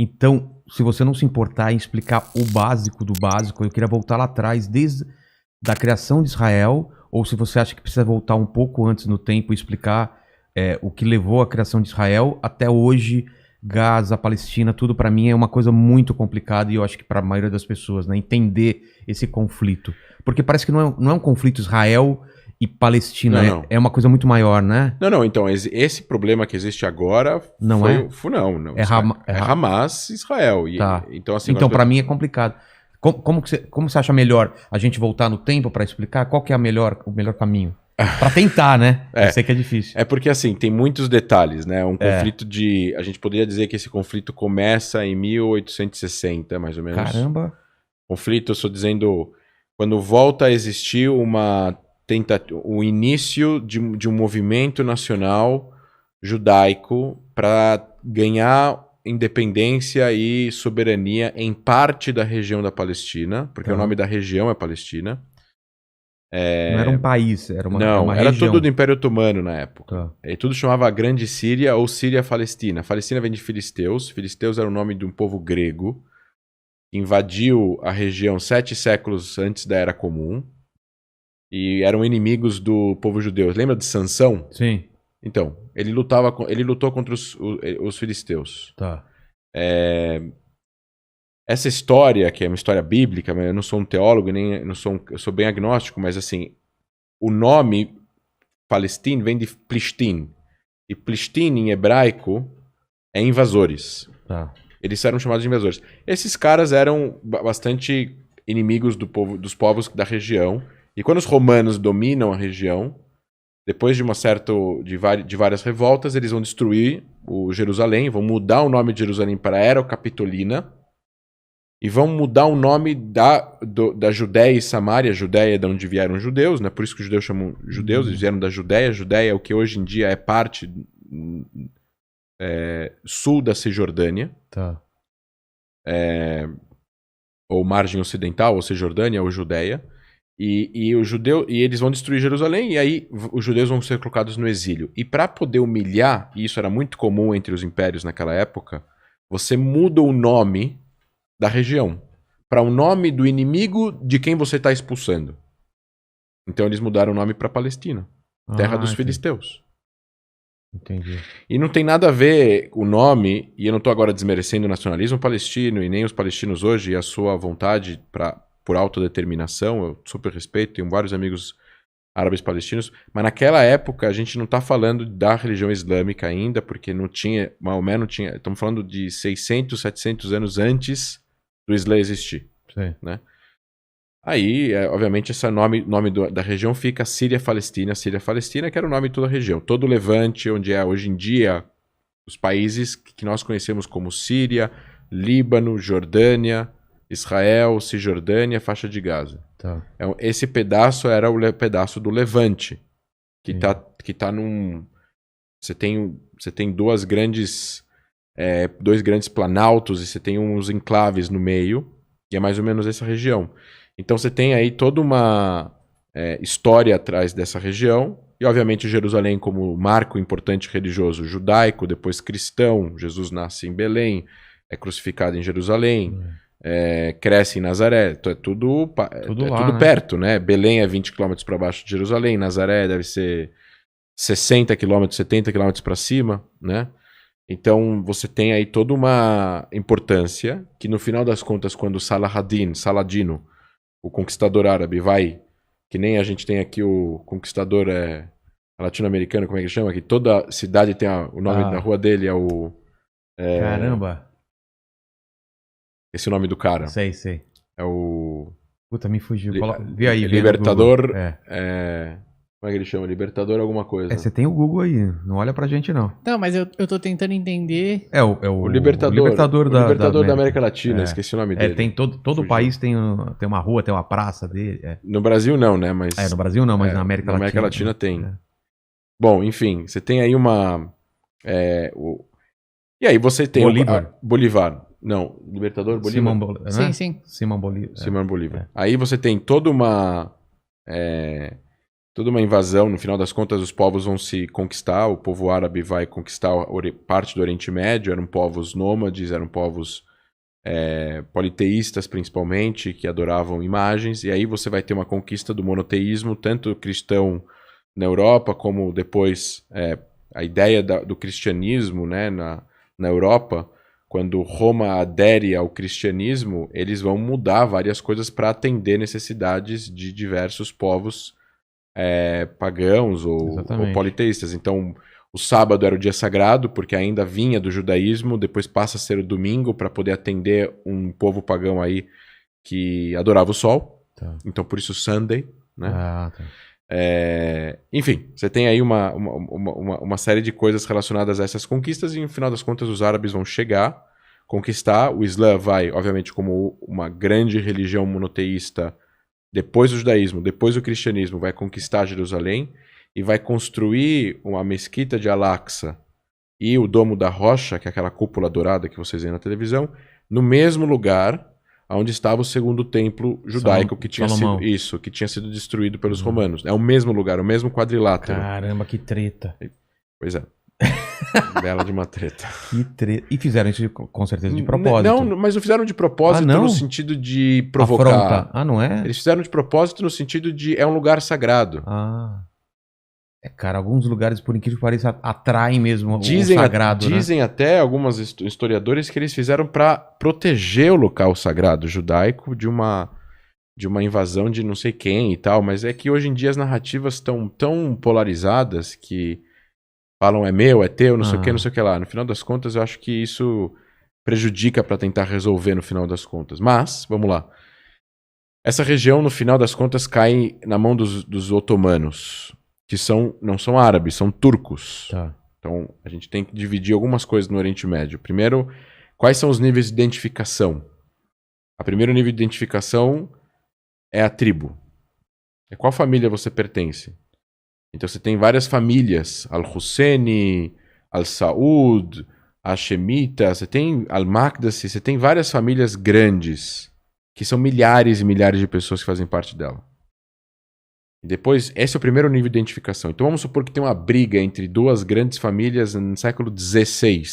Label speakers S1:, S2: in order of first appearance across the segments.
S1: Então, se você não se importar em explicar o básico do básico, eu queria voltar lá atrás, desde da criação de Israel, ou se você acha que precisa voltar um pouco antes no tempo e explicar o que levou à criação de Israel até hoje, Gaza, Palestina, tudo pra mim é uma coisa muito complicada e eu acho que pra maioria das pessoas, né, entender esse conflito. Porque parece que não é um conflito Israel e Palestina,
S2: Não.
S1: é uma coisa muito maior, né?
S2: Não, então, esse problema que existe agora
S1: Não
S2: não.
S1: É
S2: Hamas e Israel.
S1: Tá.
S2: Então, assim,
S1: Então pra mim é complicado. Como você acha melhor a gente voltar no tempo pra explicar? Qual que é o melhor caminho? Pra tentar, né? Eu sei que é difícil.
S2: É porque, assim, tem muitos detalhes, né? Um conflito a gente poderia dizer que esse conflito começa em 1860, mais ou menos.
S1: Caramba!
S2: Conflito, eu estou dizendo, quando volta a existir o início de um movimento nacional judaico para ganhar independência e soberania em parte da região da Palestina, porque o nome da região é Palestina.
S1: Não era um país, era uma
S2: Não, era
S1: região.
S2: tudo do Império Otomano na época.
S1: Tá.
S2: E tudo chamava Grande Síria ou Síria-Palestina. Palestina vem de filisteus. Filisteus era o nome de um povo grego. Invadiu a região 7 séculos antes da Era Comum. E eram inimigos do povo judeu. Lembra de Sansão?
S1: Sim.
S2: Então, ele lutou contra os filisteus.
S1: Tá.
S2: Essa história, que é uma história bíblica, eu não sou um teólogo, eu sou bem agnóstico, mas assim, o nome Palestina vem de Plishtim. E Plishtim, em hebraico, é invasores.
S1: Tá.
S2: Eles eram chamados de invasores. Esses caras eram bastante inimigos dos povos da região. E quando os romanos dominam a região, depois de de várias revoltas, eles vão destruir o Jerusalém, vão mudar o nome de Jerusalém para Era Capitolina e vão mudar o nome da Judéia e Samária. Judéia é de onde vieram os judeus, né? Por isso que os judeus chamam judeus, eles vieram da Judéia. Judéia é o que hoje em dia é parte sul da Cisjordânia.
S1: Tá.
S2: Ou margem ocidental, ou Cisjordânia, ou Judéia. E eles vão destruir Jerusalém, e aí os judeus vão ser colocados no exílio. E para poder humilhar, e isso era muito comum entre os impérios naquela época, você muda o nome da região para o nome do inimigo de quem você está expulsando. Então eles mudaram o nome para Palestina, terra dos filisteus.
S1: Entendi.
S2: E não tem nada a ver o nome, e eu não estou agora desmerecendo o nacionalismo palestino e nem os palestinos hoje e a sua vontade por autodeterminação. Eu super respeito, tenho vários amigos árabes palestinos, mas naquela época a gente não está falando da religião islâmica ainda, porque Maomé não tinha, estamos falando de 600, 700 anos antes do Islã existir.
S1: Sim.
S2: Né? Aí, obviamente, esse nome da região fica Síria-Palestina, que era o nome de toda a região. Todo o Levante, onde é hoje em dia os países que nós conhecemos como Síria, Líbano, Jordânia, Israel, Cisjordânia, faixa de Gaza.
S1: Tá.
S2: Esse pedaço era o pedaço do Levante, que tá num... Você tem dois grandes planaltos e você tem uns enclaves no meio, e é mais ou menos essa região. Então você tem aí toda uma história atrás dessa região, e obviamente Jerusalém como marco importante religioso judaico, depois cristão. Jesus nasce em Belém, é crucificado em Jerusalém, cresce em Nazaré, é tudo
S1: lá, né?
S2: perto, né? Belém é 20 km para baixo de Jerusalém, Nazaré deve ser 60 km, 70 km para cima, né? Então você tem aí toda uma importância que no final das contas, quando Saladino, o conquistador árabe, vai, que nem a gente tem aqui o conquistador latino-americano, como é que ele chama? Que toda cidade tem o nome da rua dele, é o...
S1: Caramba!
S2: Esse é o nome do cara.
S1: Sei.
S2: É o...
S1: Puta, me fugiu. Vê aí.
S2: Libertador... Como é que ele chama? Libertador alguma coisa.
S1: Você tem o Google aí, não olha pra gente não.
S3: Não, mas eu tô tentando entender...
S2: O Libertador da América Latina, esqueci o nome dele.
S1: Tem todo país tem uma rua, tem uma praça dele.
S2: No Brasil não, né? Mas,
S1: no Brasil não, mas na América Latina.
S2: Na América Latina tem. Bom, enfim, você tem aí uma... E aí você tem... Bolívar. Não, Libertador Bolívar.
S1: Simão Bolívar.
S3: Sim.
S1: Simão Bolívar.
S2: Simão Bolívar. Aí você tem toda uma toda uma invasão. No final das contas, os povos vão se conquistar. O povo árabe vai conquistar parte do Oriente Médio. Eram povos nômades, eram povos politeístas, principalmente, que adoravam imagens. E aí você vai ter uma conquista do monoteísmo, tanto cristão na Europa, como depois a ideia do cristianismo, né, na Europa. Quando Roma adere ao cristianismo, eles vão mudar várias coisas para atender necessidades de diversos povos pagãos ou politeístas. Então, o sábado era o dia sagrado, porque ainda vinha do judaísmo, depois passa a ser o domingo para poder atender um povo pagão aí que adorava o sol. Tá. Então, por isso Sunday, né? Tá. Enfim, você tem aí uma série de coisas relacionadas a essas conquistas e, no final das contas, os árabes vão chegar, conquistar. O Islã vai, obviamente, como uma grande religião monoteísta, depois do judaísmo, depois do cristianismo, vai conquistar Jerusalém e vai construir uma mesquita de Al-Aqsa e o Domo da Rocha, que é aquela cúpula dourada que vocês veem na televisão, no mesmo lugar onde estava o segundo templo judaico que tinha sido destruído pelos romanos. É o mesmo lugar, o mesmo quadrilátero.
S1: Caramba, que treta.
S2: Pois é. Bela de uma treta.
S1: Que treta. E fizeram isso com certeza de propósito.
S2: Não, mas não fizeram de propósito no sentido de provocar.
S1: Afronta. Ah, não é?
S2: Eles fizeram de propósito no sentido de é um lugar sagrado.
S1: Ah. Cara, alguns lugares, por incrível que pareça, atraem mesmo o sagrado.
S2: Dizem até alguns historiadores que eles fizeram para proteger o local sagrado judaico de uma invasão de não sei quem e tal, mas é que hoje em dia as narrativas estão tão polarizadas que falam é meu, é teu, não sei o que, não sei o que lá. No final das contas, eu acho que isso prejudica para tentar resolver no final das contas. Mas, vamos lá. Essa região, no final das contas, cai na mão dos otomanos, que não são árabes, são turcos. Tá. Então, a gente tem que dividir algumas coisas no Oriente Médio. Primeiro, quais são os níveis de identificação? O primeiro nível de identificação é a tribo. É qual família você pertence. Então, você tem várias famílias. Al-Husseini, Al-Saud, Hashemita, você tem Al-Maqdisi, você tem várias famílias grandes, que são milhares e milhares de pessoas que fazem parte dela. E depois, esse é o primeiro nível de identificação. Então vamos supor que tem uma briga entre duas grandes famílias no século XVI.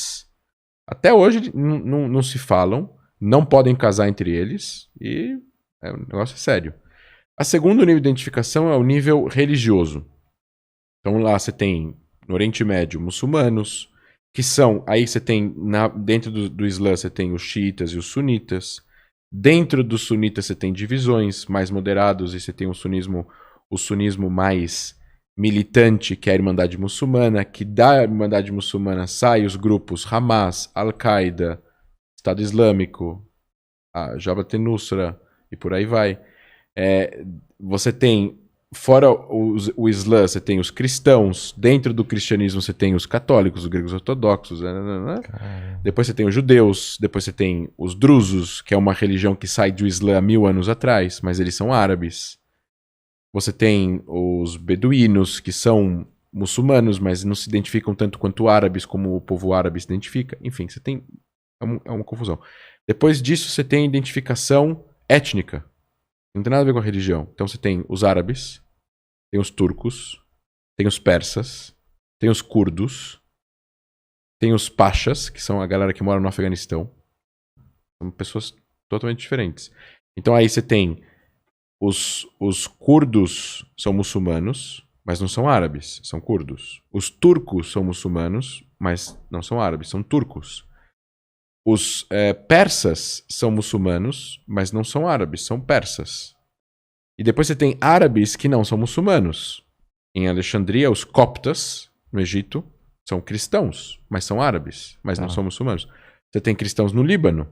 S2: Até hoje não se falam, não podem casar entre eles, e o negócio é sério. O segundo nível de identificação é o nível religioso. Então lá você tem, no Oriente Médio, muçulmanos, que são, aí você tem, dentro do Islã você tem os xiitas e os sunitas. Dentro dos sunitas você tem divisões mais moderados e você tem o sunismo mais militante, que é a Irmandade Muçulmana, que da Irmandade Muçulmana saem os grupos Hamas, Al-Qaeda, Estado Islâmico, a Jabhat al-Nusra e por aí vai. Você tem, fora o Islã, você tem os cristãos, dentro do cristianismo você tem os católicos, os gregos ortodoxos, depois você tem os judeus, depois você tem os drusos, que é uma religião que sai do Islã há 1000 anos atrás, mas eles são árabes. Você tem os beduínos, que são muçulmanos, mas não se identificam tanto quanto árabes, como o povo árabe se identifica. Enfim, você tem... É uma confusão. Depois disso, você tem a identificação étnica. Não tem nada a ver com a religião. Então você tem os árabes, tem os turcos, tem os persas, tem os curdos, tem os pachas, que são a galera que mora no Afeganistão. São pessoas totalmente diferentes. Então aí você tem... Os curdos são muçulmanos, mas não são árabes, são curdos. Os turcos são muçulmanos, mas não são árabes, são turcos. Os persas são muçulmanos, mas não são árabes, são persas. E depois você tem árabes que não são muçulmanos. Em Alexandria, os coptas, no Egito, são cristãos, mas são árabes, mas não são muçulmanos. Você tem cristãos no Líbano,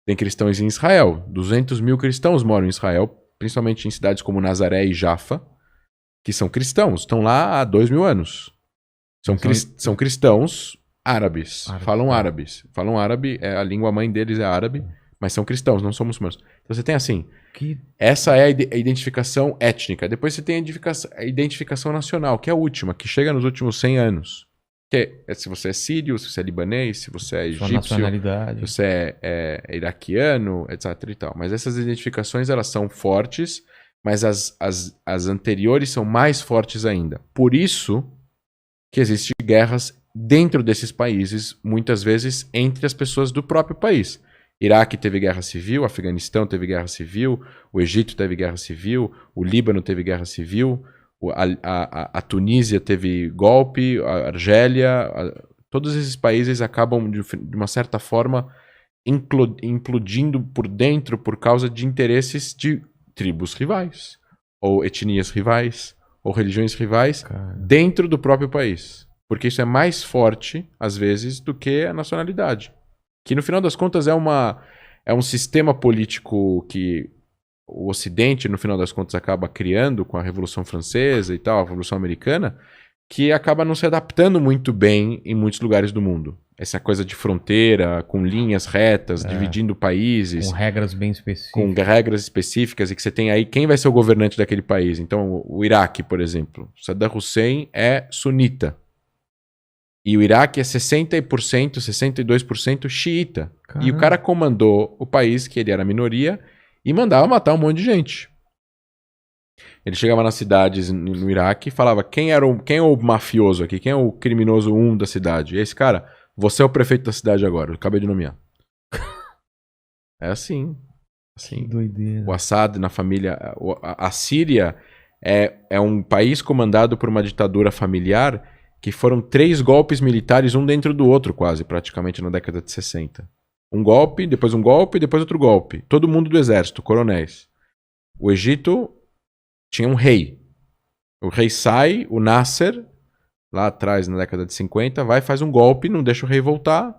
S2: tem cristãos em Israel. 200 mil cristãos moram em Israel, principalmente em cidades como Nazaré e Jaffa, que são cristãos, estão lá há 2000 anos. São cristãos árabes, falam árabe, a língua mãe deles é árabe, mas são cristãos, não são muçulmanos. Então você tem assim, essa é a identificação étnica. Depois você tem a identificação nacional, que é a última, que chega nos últimos 100 anos. Que é se você é sírio, se você é libanês, se você é egípcio, se você é iraquiano, etc. e tal. Mas essas identificações, elas são fortes, mas as anteriores são mais fortes ainda. Por isso que existem guerras dentro desses países, muitas vezes entre as pessoas do próprio país. Iraque teve guerra civil, Afeganistão teve guerra civil, o Egito teve guerra civil, o Líbano teve guerra civil, a Tunísia teve golpe, a Argélia, todos esses países acabam, de uma certa forma, implodindo por dentro por causa de interesses de tribos rivais, ou etnias rivais, ou religiões rivais, dentro do próprio país. Porque isso é mais forte, às vezes, do que a nacionalidade. Que, no final das contas, é um sistema político que o Ocidente, no final das contas, acaba criando com a Revolução Francesa e tal, a Revolução Americana, que acaba não se adaptando muito bem em muitos lugares do mundo. Essa coisa de fronteira, com linhas retas, dividindo países.
S1: Com regras bem específicas.
S2: Com regras específicas, e que você tem aí quem vai ser o governante daquele país. Então, o Iraque, por exemplo. Saddam Hussein é sunita. E o Iraque é 60%, 62% xiita. Caramba. E o cara comandou o país, que ele era minoria, e mandava matar um monte de gente. Ele chegava nas cidades no Iraque e falava quem é o mafioso aqui, quem é o criminoso 1 da cidade. E esse cara, você é o prefeito da cidade agora, eu acabei de nomear. É assim.
S1: Que doideira.
S2: O Assad na família... A Síria é um país comandado por uma ditadura familiar que foram 3 golpes militares, um dentro do outro quase, praticamente na década de 60. Um golpe, depois outro golpe. Todo mundo do exército, coronéis. O Egito tinha um rei. O rei sai, o Nasser, lá atrás, na década de 50, vai e faz um golpe, não deixa o rei voltar.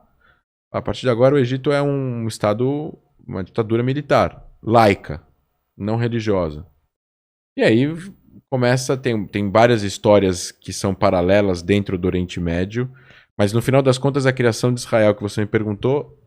S2: A partir de agora, o Egito é um estado, uma ditadura militar, laica, não religiosa. E aí começa, tem várias histórias que são paralelas dentro do Oriente Médio, mas no final das contas, a criação de Israel, que você me perguntou,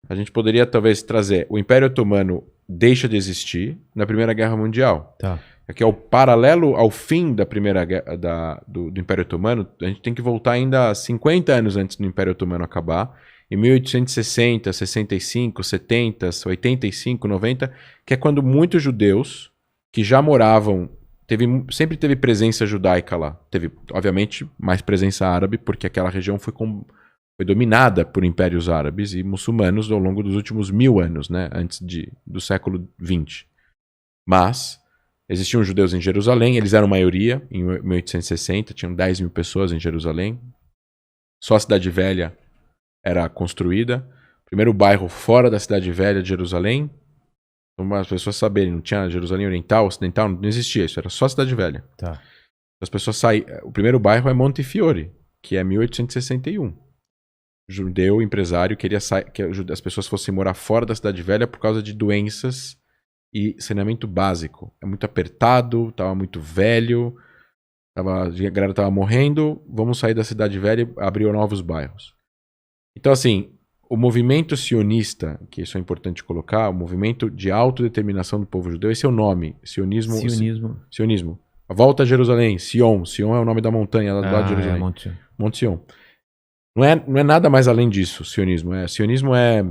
S2: a gente poderia talvez trazer, o Império Otomano deixa de existir na Primeira Guerra Mundial.
S1: Tá.
S2: Que é o paralelo ao fim da Primeira Guerra do Império Otomano. A gente tem que voltar ainda 50 anos antes do Império Otomano acabar, em 1860, 65, 70, 85, 90, que é quando muitos judeus que já moravam, sempre teve presença judaica lá. Teve, obviamente, mais presença árabe, porque aquela região foi dominada por impérios árabes e muçulmanos ao longo dos últimos 1000 anos, né, antes do século XX. Mas existiam judeus em Jerusalém, eles eram maioria em 1860, tinham 10 mil pessoas em Jerusalém. Só a Cidade Velha era construída. Primeiro bairro fora da Cidade Velha de Jerusalém. Para as pessoas saberem, não tinha Jerusalém Oriental, Ocidental, não existia isso, era só a Cidade Velha.
S1: Tá.
S2: As pessoas o primeiro bairro é Montefiore, que é 1861. Judeu, empresário, queria que as pessoas fossem morar fora da Cidade Velha por causa de doenças e saneamento básico. É muito apertado, estava muito velho, a galera estava morrendo, vamos sair da Cidade Velha e abrir novos bairros. Então, assim, o movimento sionista, que isso é importante colocar, o movimento de autodeterminação do povo judeu, esse é o nome, sionismo. A volta a Jerusalém, Sion é o nome da montanha lá do lado de Jerusalém. Monte Sion. Não é nada mais além disso, sionismo. Sionismo é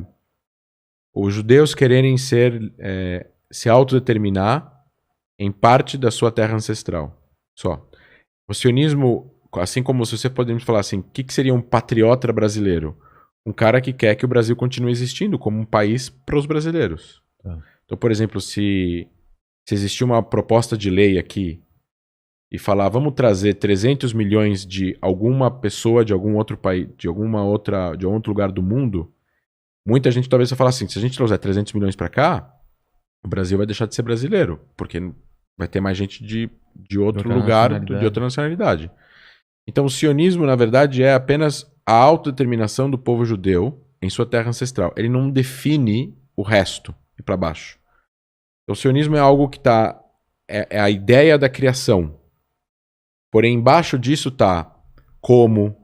S2: os judeus quererem se autodeterminar em parte da sua terra ancestral. Só. O sionismo, assim como se você podemos falar assim, o que seria um patriota brasileiro? Um cara que quer que o Brasil continue existindo como um país para os brasileiros. Tá. Então, por exemplo, se existir uma proposta de lei aqui e falar, vamos trazer 300 milhões de alguma pessoa de algum outro país, de algum outro lugar do mundo, muita gente talvez vai falar assim, se a gente trouxer 300 milhões para cá, o Brasil vai deixar de ser brasileiro, porque vai ter mais gente de outro lugar, de outra nacionalidade. Então o sionismo, na verdade, é apenas a autodeterminação do povo judeu em sua terra ancestral. Ele não define o resto e para baixo. Então, o sionismo é algo que é a ideia da criação. Porém, embaixo disso está como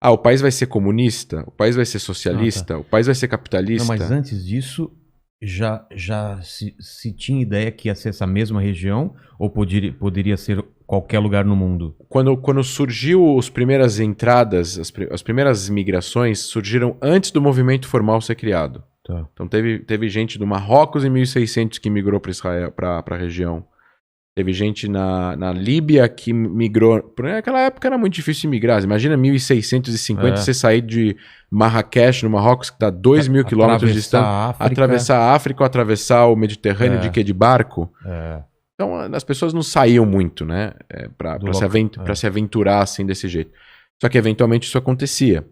S2: o país vai ser comunista, o país vai ser socialista, o país vai ser capitalista.
S1: Não, mas antes disso, já se tinha ideia que ia ser essa mesma região ou poderia ser qualquer lugar no mundo?
S2: Quando surgiu as primeiras entradas, as primeiras migrações surgiram antes do movimento formal ser criado.
S1: Tá.
S2: Então teve gente do Marrocos em 1600 que migrou para Israel, para a região. Teve gente na Líbia que migrou. Naquela época era muito difícil migrar. Imagina 1650 você sair de Marrakech, no Marrocos, que está 2.000 quilômetros de distância, atravessar a África ou atravessar o Mediterrâneo de barco. Então as pessoas não saíam muito, né? Para se aventurar assim desse jeito. Só que eventualmente isso acontecia.